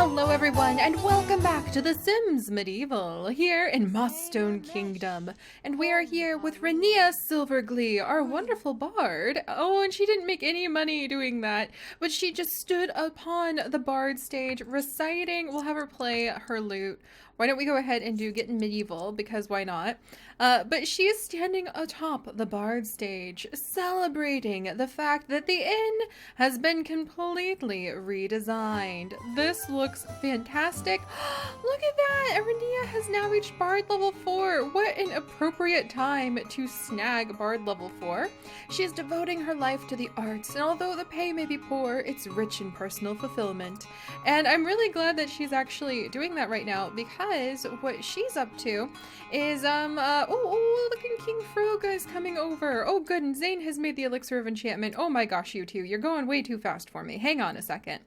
Hello everyone, and welcome back to The Sims Medieval, here in Mossstone Kingdom. And we are here with Rania Silverglee, our wonderful bard. Oh, and she didn't make any money doing that, but she just stood upon the bard stage reciting. We'll have her play her lute. Why don't we go ahead and do Getting Medieval, because why not? But she is standing atop the bard stage, celebrating the fact that the inn has been completely redesigned. This looks fantastic. Look at that! Arenia has now reached bard level 4. What an appropriate time to snag bard level 4. She is devoting her life to the arts, and although the pay may be poor, it's rich in personal fulfillment. And I'm really glad that she's actually doing that right now, because what she's up to is, look at King Froga is coming over. Oh, good, and Zane has made the elixir of enchantment. Oh my gosh, you two, you're going way too fast for me. Hang on a second.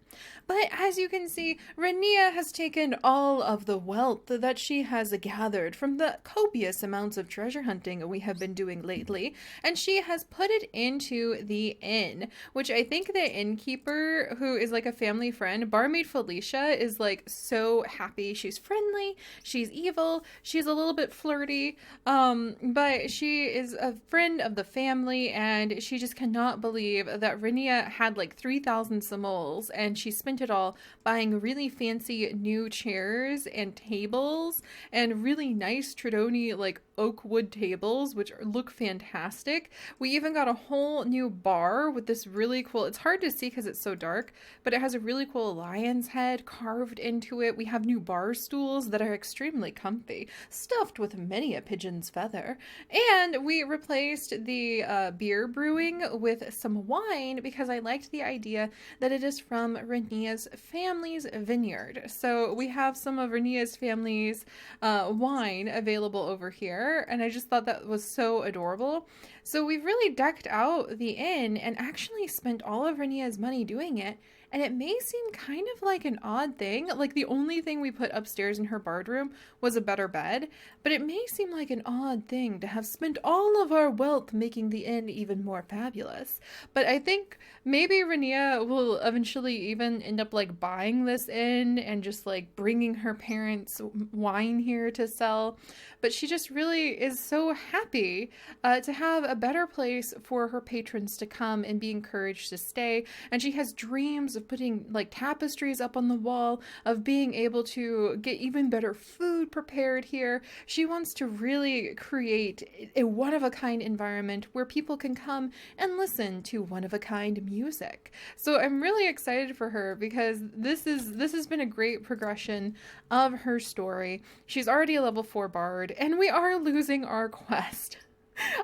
But as you can see, Rania has taken all of the wealth that she has gathered from the copious amounts of treasure hunting we have been doing lately, and she has put it into the inn, which I think the innkeeper, who is like a family friend, barmaid Felicia, is like so happy. She's friendly, she's evil, she's a little bit flirty, but she is a friend of the family, and she just cannot believe that Rania had like 3,000 simoles, and she spent it all buying really fancy new chairs and tables and really nice Tridoni like oak wood tables, which look fantastic. We even got a whole new bar with this really cool, it's hard to see because it's so dark, but it has a really cool lion's head carved into it. We have new bar stools that are extremely comfy, stuffed with many a pigeon's feather. And we replaced the beer brewing with some wine because I liked the idea that it is from Rania's family's vineyard. So we have some of Rania's family's wine available over here, and I just thought that was so adorable. So we've really decked out the inn and actually spent all of Rania's money doing it. And it may seem kind of like an odd thing, like the only thing we put upstairs in her bard room was a better bed, but it may seem like an odd thing to have spent all of our wealth making the inn even more fabulous. But I think maybe Rania will eventually even end up like buying this inn and just like bringing her parents wine here to sell. But she just really is so happy to have a better place for her patrons to come and be encouraged to stay. And she has dreams of putting like tapestries up on the wall, of being able to get even better food prepared here. She wants to really create a one-of-a-kind environment where people can come and listen to one-of-a-kind music. So I'm really excited for her because this has been a great progression of her story. She's already a level 4 bard, and we are losing our quest.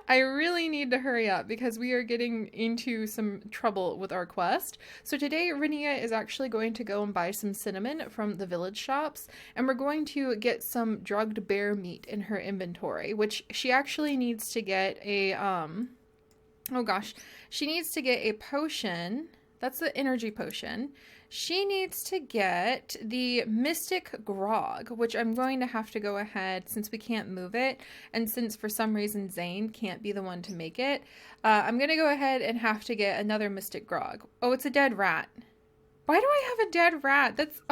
I really need to hurry up because we are getting into some trouble with our quest. So today Rania is actually going to go and buy some cinnamon from the village shops, and we're going to get some drugged bear meat in her inventory, which she actually needs to get a she needs to get a potion. That's the energy potion. She needs to get the Mystic Grog, which I'm going to have to go ahead, since we can't move it, and since for some reason Zane can't be the one to make it, I'm going to go ahead and have to get another Mystic Grog. Oh, it's a dead rat. Why do I have a dead rat? That's,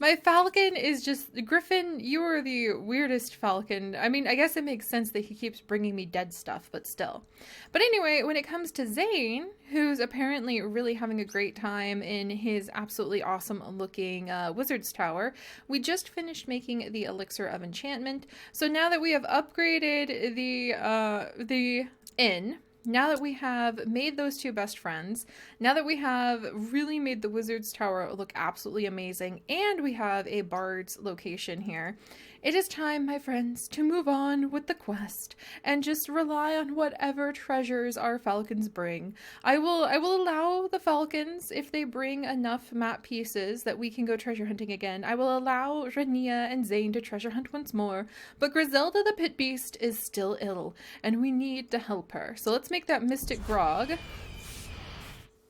my falcon is just, Griffin, you are the weirdest falcon. I mean, I guess it makes sense that he keeps bringing me dead stuff, but still. But anyway, when it comes to Zane, who's apparently really having a great time in his absolutely awesome looking wizard's tower, we just finished making the elixir of enchantment. So now that we have upgraded the inn, now that we have made those two best friends, now that we have really made the Wizard's Tower look absolutely amazing, and we have a bard's location here, it is time, my friends, to move on with the quest and just rely on whatever treasures our falcons bring. I will allow the falcons, if they bring enough map pieces that we can go treasure hunting again, I will allow Rania and Zane to treasure hunt once more, but Griselda the Pit Beast is still ill, and we need to help her. So let's make that Mystic Grog.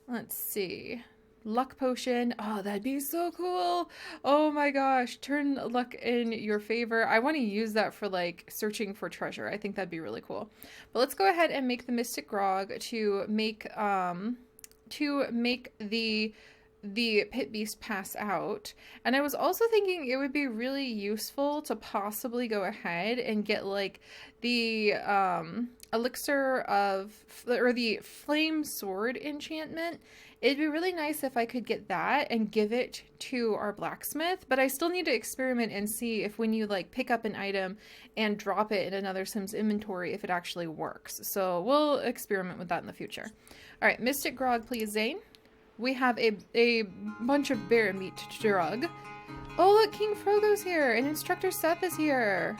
Let's see. Luck potion. Oh, that'd be so cool. Oh my gosh. Turn luck in your favor. I want to use that for like searching for treasure. I think that'd be really cool. But let's go ahead and make the Mystic Grog to make the the pit beast pass out. And I was also thinking it would be really useful to possibly go ahead and get like the elixir of, or the flame sword enchantment. It'd be really nice if I could get that and give it to our blacksmith, but I still need to experiment and see if when you like pick up an item and drop it in another Sim's inventory, if it actually works. So we'll experiment with that in the future. All right, Mystic Grog, please, Zane. We have a bunch of bear meat to drug. Oh, look, King Frogo's here, and Instructor Seth is here.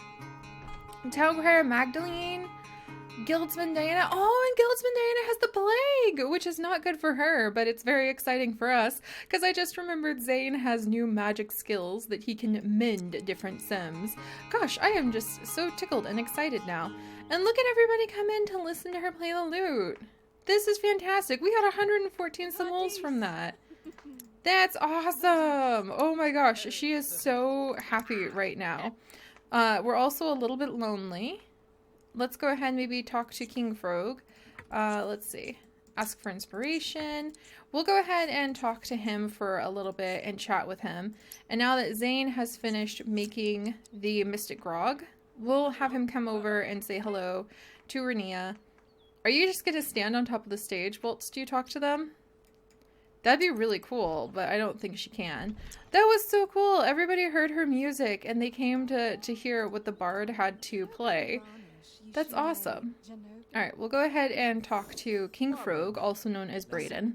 Town Crier Magdalene. Guildsman Diana. Oh, and Guildsman Diana has the plague, which is not good for her, but it's very exciting for us, because I just remembered Zane has new magic skills that he can mend different Sims. Gosh, I am just so tickled and excited now. And look at everybody come in to listen to her play the lute. This is fantastic. We got 114 simoles from that. That's awesome. Oh my gosh, she is so happy right now. We're also a little bit lonely. Let's go ahead and maybe talk to King Frog. Let's see. Ask for inspiration. We'll go ahead and talk to him for a little bit and chat with him. And now that Zane has finished making the Mystic Grog, we'll have him come over and say hello to Renia. Are you just going to stand on top of the stage whilst you talk to them? That'd be really cool, but I don't think she can. That was so cool. Everybody heard her music and they came to hear what the bard had to play. That's awesome. Alright, we'll go ahead and talk to King Frog, also known as Brayden,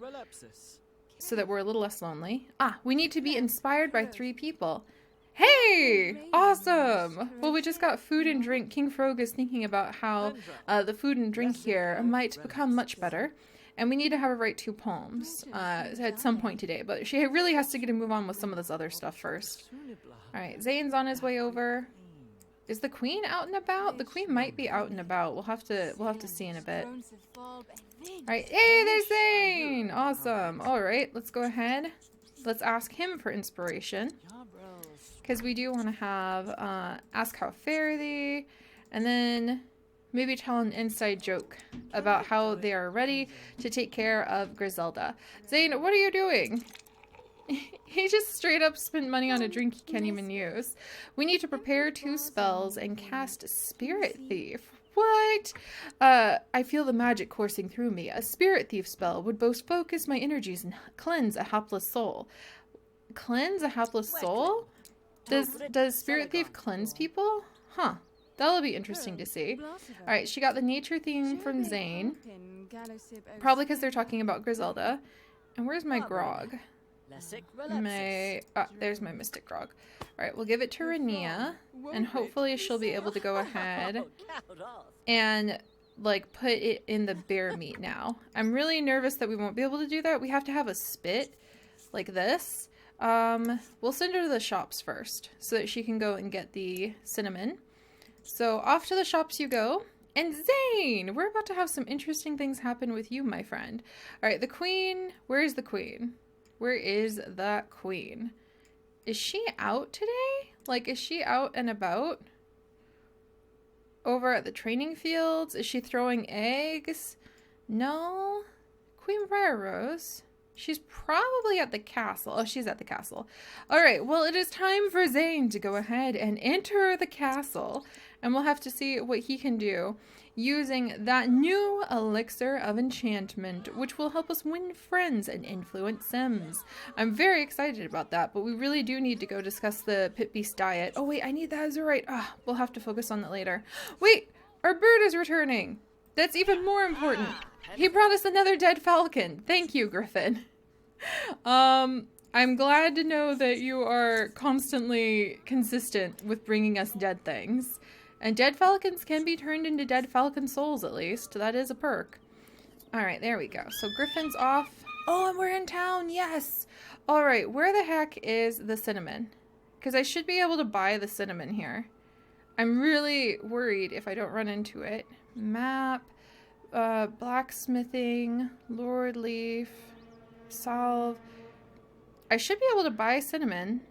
so that we're a little less lonely. Ah, we need to be inspired by 3 people. Hey! Awesome! Well, we just got food and drink. King Frog is thinking about how the food and drink here might become much better. And we need to have her write 2 poems at some point today. But she really has to get a move on with some of this other stuff first. Alright, Zane's on his way over. Is the queen out and about? The queen might be out and about. We'll have to see in a bit. Alright, hey, there's Zane! Awesome. Alright, let's go ahead. Let's ask him for inspiration. Because we do want to have, ask how fare thee, and then maybe tell an inside joke about how they are ready to take care of Griselda. Zane, what are you doing? He just straight up spent money on a drink he can't even use. We need to prepare 2 spells and cast Spirit Thief. What? I feel the magic coursing through me. A Spirit Thief spell would both focus my energies and cleanse a hapless soul. Cleanse a hapless soul? Does Spirit Thief cleanse people? Huh. That'll be interesting to see. Alright, she got the nature theme from Zane. Probably because they're talking about Griselda. And where's my grog? There's my Mystic Grog. Alright, we'll give it to Renia. And hopefully she'll be able to go ahead and, like, put it in the bear meat now. I'm really nervous that we won't be able to do that. We have to have a spit like this. We'll send her to the shops first so that she can go and get the cinnamon. So off to the shops you go. And Zane, we're about to have some interesting things happen with you, my friend. All right, the queen. Where is the queen? Where is the queen? Is she out today? Like, is she out and about? Over at the training fields? Is she throwing eggs? No. Queen Briar Rose. She's probably at the castle. Oh, she's at the castle. All right, well, it is time for Zane to go ahead and enter the castle. And we'll have to see what he can do using that new elixir of enchantment, which will help us win friends and influence Sims. I'm very excited about that, but we really do need to go discuss the pit beast diet. Oh, wait, I need that azurite. Ah, we'll have to focus on that later. Wait, our bird is returning. That's even more important. He brought us another dead falcon. Thank you, Griffin. I'm glad to know that you are constantly consistent with bringing us dead things. And dead falcons can be turned into dead falcon souls, at least. That is a perk. Alright, there we go. So Griffin's off. Oh, and we're in town. Yes. Alright, where the heck is the cinnamon? Because I should be able to buy the cinnamon here. I'm really worried if I don't run into it. Map. Blacksmithing. Lord Leaf. Solve. I should be able to buy cinnamon.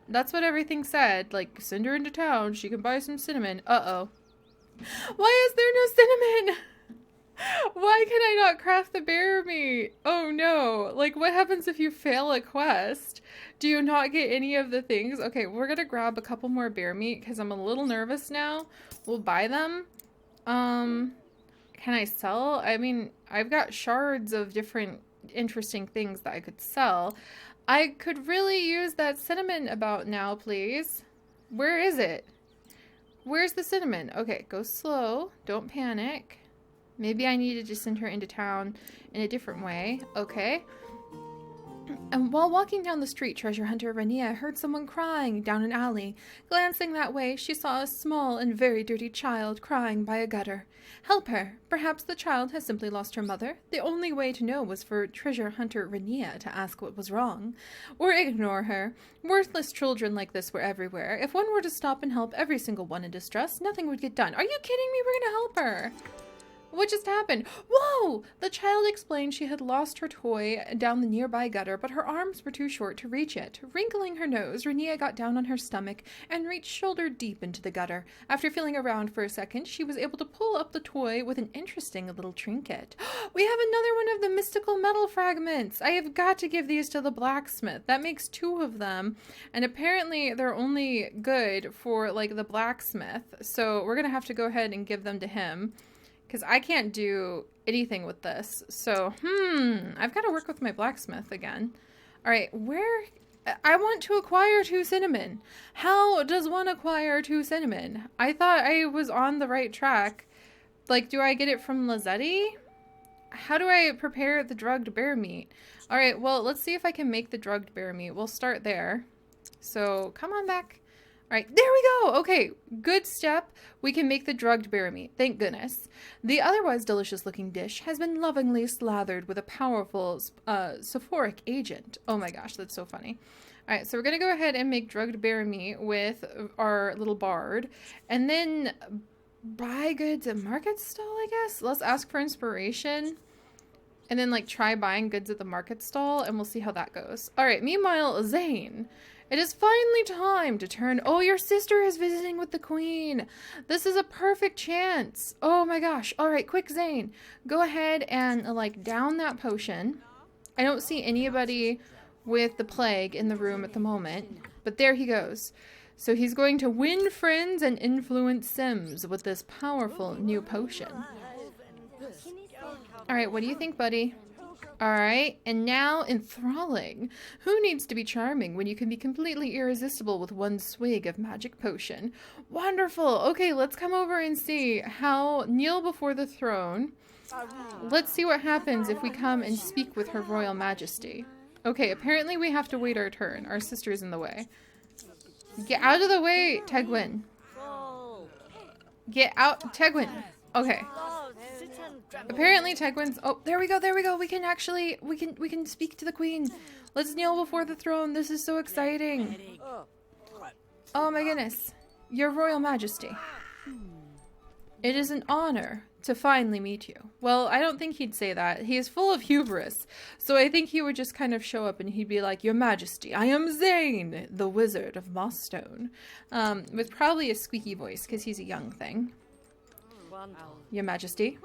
That's what everything said. Like, send her into town. She can buy some cinnamon. Uh-oh. Why is there no cinnamon? Why can I not craft the bear meat? Oh no. Like, what happens if you fail a quest? Do you not get any of the things? Okay, we're gonna grab a couple more bear meat because I'm a little nervous now. We'll buy them. Can I sell? I mean, I've got shards of different interesting things that I could sell. I could really use that cinnamon about now, please. Where is it? Where's the cinnamon? Okay, go slow. Don't panic. Maybe I needed to send her into town in a different way. Okay. And while walking down the street, treasure hunter Rania heard someone crying down an alley. Glancing that way, she saw a small and very dirty child crying by a gutter. Help her. Perhaps the child has simply lost her mother. The only way to know was for treasure hunter Rania to ask what was wrong. Or ignore her. Worthless children like this were everywhere. If one were to stop and help every single one in distress, nothing would get done. Are you kidding me? We're gonna help her. What just happened? Whoa! The child explained she had lost her toy down the nearby gutter, but her arms were too short to reach it. Wrinkling her nose, Rania got down on her stomach and reached shoulder deep into the gutter. After feeling around for a second, she was able to pull up the toy with an interesting little trinket. We have another one of the mystical metal fragments! I have got to give these to the blacksmith. That makes 2 of them, and apparently they're only good for, like, the blacksmith, so we're gonna have to go ahead and give them to him. Because I can't do anything with this. So, I've got to work with my blacksmith again. Alright, where... I want to acquire 2 cinnamon. How does one acquire 2 cinnamon? I thought I was on the right track. Like, do I get it from Lazzetti? How do I prepare the drugged bear meat? Alright, well, let's see if I can make the drugged bear meat. We'll start there. So, come on back. Alright, there we go! Okay, good step. We can make the drugged bear meat. Thank goodness. The otherwise delicious-looking dish has been lovingly slathered with a powerful sulfuric agent. Oh my gosh, that's so funny. Alright, so we're going to go ahead and make drugged bear meat with our little bard. And then buy goods at market stall, I guess? Let's ask for inspiration. And then, like, try buying goods at the market stall, and we'll see how that goes. Alright, meanwhile, Zane... It is finally time to turn... Oh, your sister is visiting with the queen. This is a perfect chance. Oh my gosh. All right, quick, Zane. Go ahead and, like, down that potion. I don't see anybody with the plague in the room at the moment. But there he goes. So he's going to win friends and influence Sims with this powerful new potion. All right, what do you think, buddy? Alright, and now enthralling. Who needs to be charming when you can be completely irresistible with one swig of magic potion? Wonderful! Okay, let's come over and see how kneel before the throne. Let's see what happens if we come and speak with her royal majesty. Okay, apparently we have to wait our turn. Our sister's in the way. Get out of the way, Tegwin. Get out, Tegwin. Okay. Apparently Tegwin's... Oh, there we go, there we go. We can actually... We can speak to the queen. Let's kneel before the throne. This is so exciting. Oh my goodness. Your royal majesty. It is an honor to finally meet you. Well, I don't think he'd say that. He is full of hubris. So I think he would just kind of show up and he'd be like, Your Majesty, I am Zane, the Wizard of Mossstone. With probably a squeaky voice because he's a young thing. Your Majesty.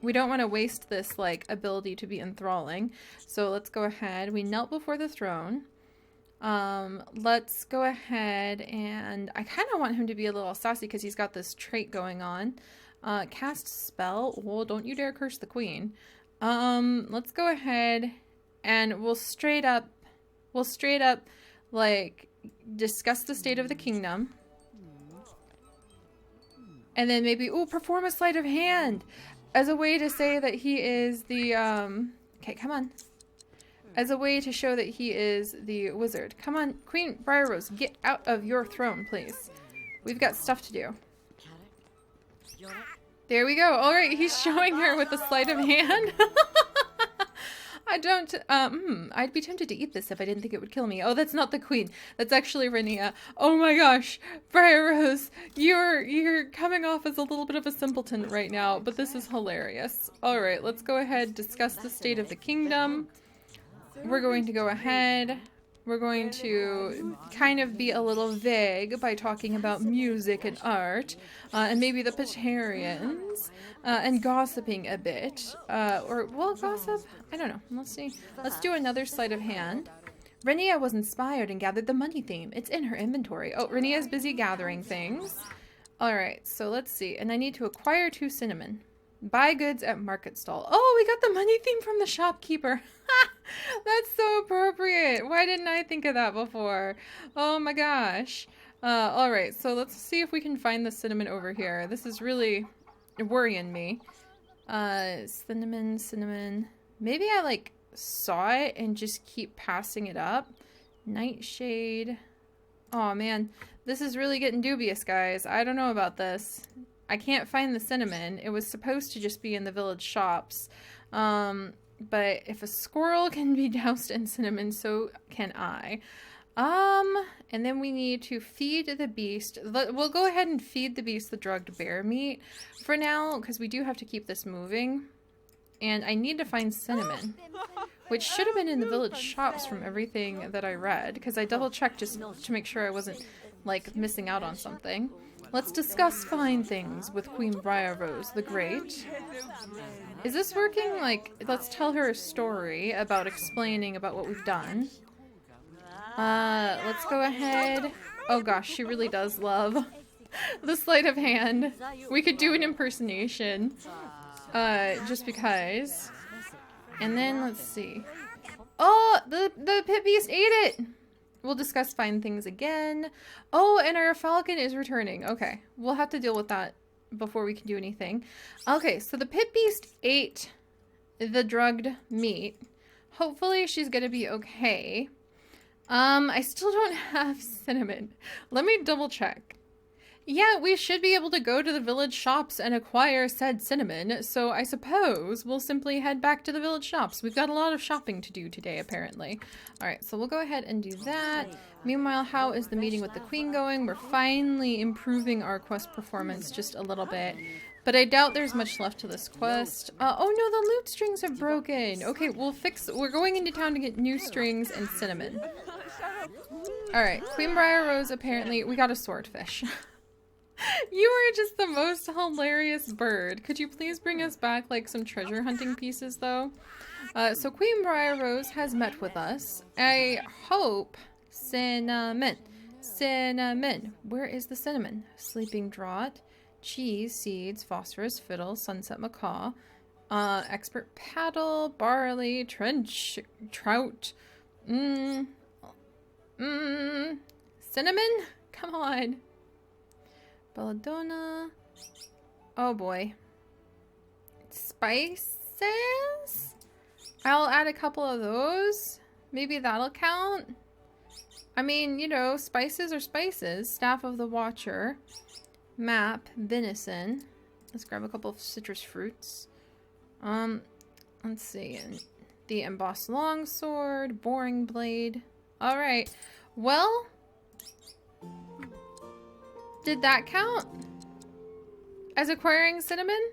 We don't want to waste this, like, ability to be enthralling. So let's go ahead. We knelt before the throne. Let's go ahead and... I kind of want him to be a little sassy because he's got this trait going on. Cast spell. Oh, don't you dare curse the queen. Let's go ahead and we'll straight up, like, discuss the state of the kingdom. And then maybe, ooh, perform a sleight of hand as a way to say that he is the, okay, come on. As a way to show that he is the wizard. Come on, Queen Briarrose, get out of your throne, please. We've got stuff to do. There we go. All right, he's showing her with a sleight of hand. I don't, I'd be tempted to eat this if I didn't think it would kill me. Oh, that's not the queen. That's actually Rania. Oh my gosh. Briarrose, you're coming off as a little bit of a simpleton right now, but this is hilarious. All right, let's go ahead, discuss the state of the kingdom. We're going to go ahead. We're going to kind of be a little vague by talking about music and art, and maybe the Petarians, and gossiping a bit. Well, gossip? I don't know. Let's see. Let's do another sleight of hand. Renia was inspired and gathered the money theme. It's in her inventory. Oh, Renia's busy gathering things. Alright, so let's see. And I need to acquire 2 cinnamon. Buy goods at market stall. Oh, we got the money theme from the shopkeeper. That's so appropriate. Why didn't I think of that before? Oh my gosh. Alright, so let's see if we can find the cinnamon over here. This is really worrying me. Cinnamon. Maybe I, like, saw it and just keep passing it up. Nightshade. Oh man, this is really getting dubious, guys. I don't know about this. I can't find the cinnamon. It was supposed to just be in the village shops. But if a squirrel can be doused in cinnamon, so can I. And then we need to feed the beast. We'll go ahead and feed the beast the drugged bear meat for now, because we do have to keep this moving. And I need to find cinnamon, which should have been in the village shops from everything that I read, because I double-checked just to make sure I wasn't, like, missing out on something. Let's discuss fine things with Queen Briarrose the Great. Is this working? Like, let's tell her a story about explaining about what we've done. Let's go ahead. Oh gosh, she really does love the sleight of hand. We could do an impersonation. Just because. And then, let's see. Oh, the pit beast ate it! We'll discuss fine things again. Oh, and our falcon is returning. Okay, we'll have to deal with that before we can do anything. Okay, so the pit beast ate the drugged meat. Hopefully she's gonna be okay. I still don't have cinnamon. Let me double check. Yeah, we should be able to go to the village shops and acquire said cinnamon, so I suppose we'll simply head back to the village shops. We've got a lot of shopping to do today, apparently. Alright, so we'll go ahead and do that. Meanwhile, how is the meeting with the queen going? We're finally improving our quest performance just a little bit, but I doubt there's much left to this quest. Oh no, the loot strings have broken! Okay, we're going into town to get new strings and cinnamon. Alright, Queen Briarrose, apparently, we got a swordfish. You are just the most hilarious bird. Could you please bring us back, like, some treasure hunting pieces, though? So Queen Briarrose has met with us. I hope... Cinnamon. Where is the cinnamon? Sleeping draught. Cheese, seeds, phosphorus, fiddle, sunset macaw. Expert paddle, barley, trench, trout. Cinnamon? Come on. Belladonna. Oh boy. Spices? I'll add a couple of those. Maybe that'll count. I mean, you know, spices are spices. Staff of the Watcher. Map. Venison. Let's grab a couple of citrus fruits. Let's see. The embossed longsword. Boring blade. Alright. Well... did that count as acquiring cinnamon?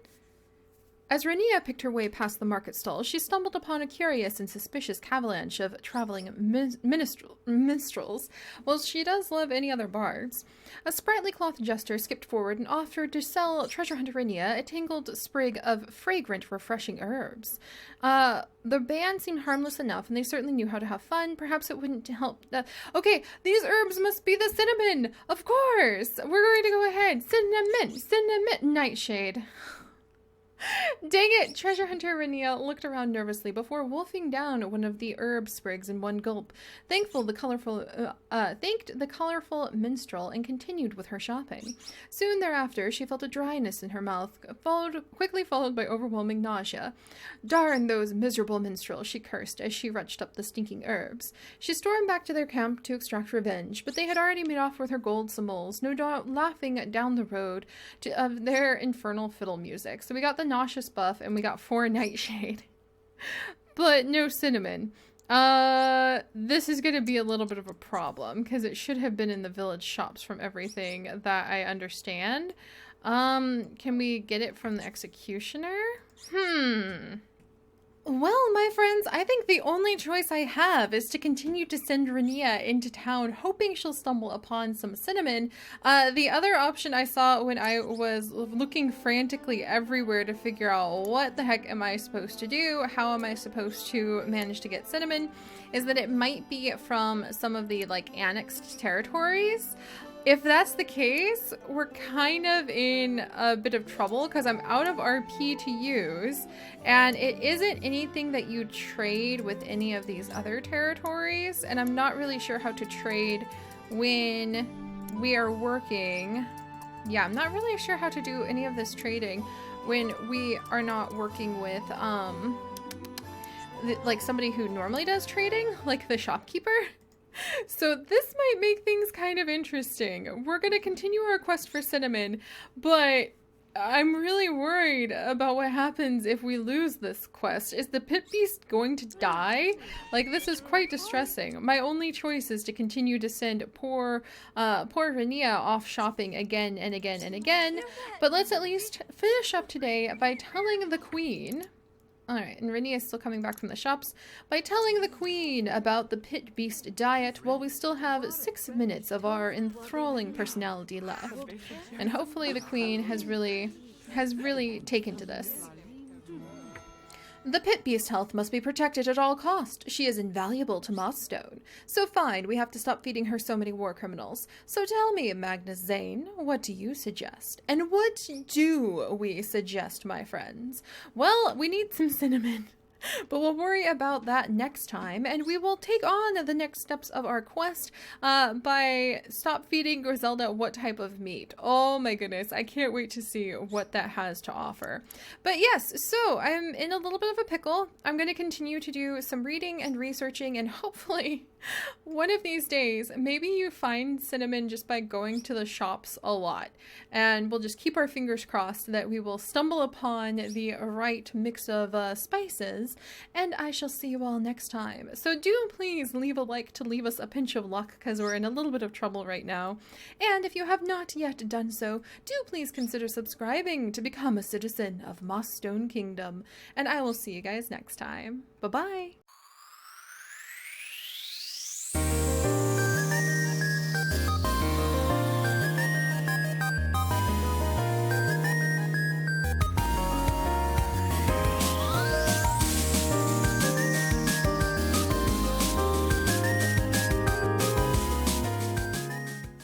As Renia picked her way past the market stall, she stumbled upon a curious and suspicious avalanche of traveling minstrels. Well, she does love any other bards. A sprightly cloth jester skipped forward and offered to sell treasure hunter Renia a tangled sprig of fragrant, refreshing herbs. The band seemed harmless enough, and they certainly knew how to have fun. Perhaps it wouldn't help. Okay, these herbs must be the cinnamon! Of course! We're going to go ahead. Cinnamon, nightshade. Dang it! Treasure hunter Renia looked around nervously before wolfing down one of the herb sprigs in one gulp. Thanked the colorful minstrel and continued with her shopping. Soon thereafter, she felt a dryness in her mouth, quickly followed by overwhelming nausea. Darn those miserable minstrels, she cursed as she reached up the stinking herbs. She stormed back to their camp to extract revenge, but they had already made off with her gold simoles, no doubt laughing down the road of their infernal fiddle music. So we got the nauseous buff and we got 4 nightshade, but no cinnamon. This is gonna be a little bit of a problem because it should have been in the village shops from everything that I understand. Can we get it from the executioner? Well, my my friends, I think the only choice I have is to continue to send Rania into town, hoping she'll stumble upon some cinnamon. The other option I saw when I was looking frantically everywhere to figure out what the heck am I supposed to do, how am I supposed to manage to get cinnamon, is that it might be from some of the like annexed territories. If that's the case, we're kind of in a bit of trouble because I'm out of RP to use, and it isn't anything that you trade with any of these other territories, and I'm not really sure how to trade when we are working. Yeah, I'm not really sure how to do any of this trading when we are not working with, like somebody who normally does trading, like the shopkeeper. So this might make things kind of interesting. We're going to continue our quest for cinnamon, but I'm really worried about what happens if we lose this quest. Is the pit beast going to die? Like, this is quite distressing. My only choice is to continue to send poor Rania off shopping again and again and again. But let's at least finish up today by telling the queen... Alright, and Rania is still coming back from the shops by telling the queen about the pit beast diet while we still have 6 minutes of our enthralling personality left. And hopefully the queen has really taken to this. The pit beast's health must be protected at all cost. She is invaluable to Mossstone. So fine, we have to stop feeding her so many war criminals. So tell me, Magnus Zane, what do you suggest? And what do we suggest, my friends? Well, we need some cinnamon. But we'll worry about that next time, and we will take on the next steps of our quest by stop feeding Griselda what type of meat. Oh my goodness, I can't wait to see what that has to offer. But yes, so I'm in a little bit of a pickle. I'm going to continue to do some reading and researching, and hopefully one of these days, maybe you find cinnamon just by going to the shops a lot. And we'll just keep our fingers crossed that we will stumble upon the right mix of spices. And I shall see you all next time. So do please leave a like to leave us a pinch of luck, because we're in a little bit of trouble right now. And if you have not yet done so, do please consider subscribing to become a citizen of Mossstone Kingdom. And I will see you guys next time. Bye-bye.